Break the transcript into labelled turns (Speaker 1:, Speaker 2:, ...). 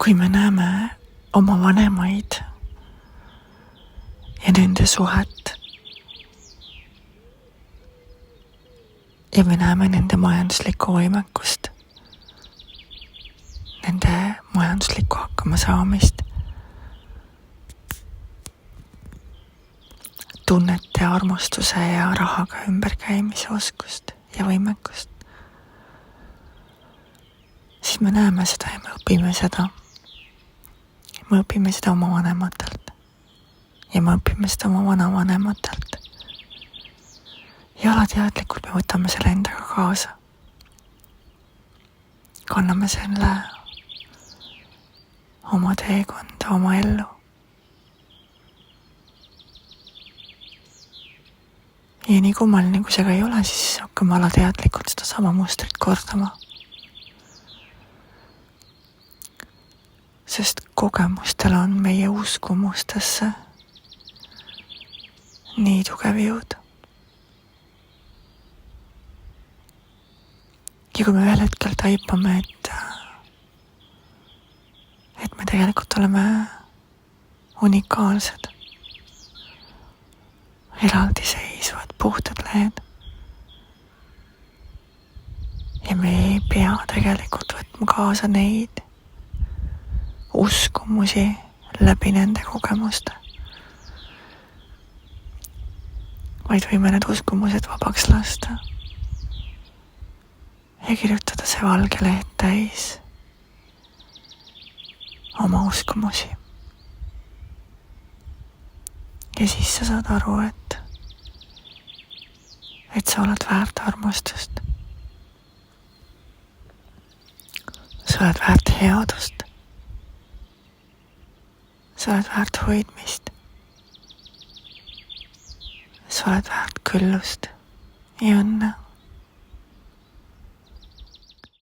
Speaker 1: kui me näeme oma vanemaid ja nende suhet ja me näeme nende majanduslikku võimekust, nende majanduslikku hakkamasaamist, tunnete, armastuse ja rahaga ümberkäimise oskust ja võimekust, siis me näeme seda ja me õpime seda. Me õpime seda oma vanematelt ja me õpime seda oma vanavanematelt. Ja alateadlikult me võtame selle endaga kaasa. Kanname selle oma teekonda, oma ellu. Ja nii kummaline, kui see ka ei ole, siis hakkame alateadlikult seda sama mustrit kordama. Sest kogemustel on meie uskumustesse nii tugev jõud. Ja kui me ühel hetkel taipame, et me tegelikult oleme unikaalsed, eraldiseisvad, puhtad lehed ja me ei pea tegelikult võtma kaasa neid uskumusi läbi nende kogemuste, vaid võime need uskumused vabaks lasta ja kirjutada see valge leht täis oma uskumusi. Ja siis sa saad aru, et sa oled väärt armastust, sa oled väärt headust, sa oled väärt hoidmist, sa oled väärt küllust ja õnne.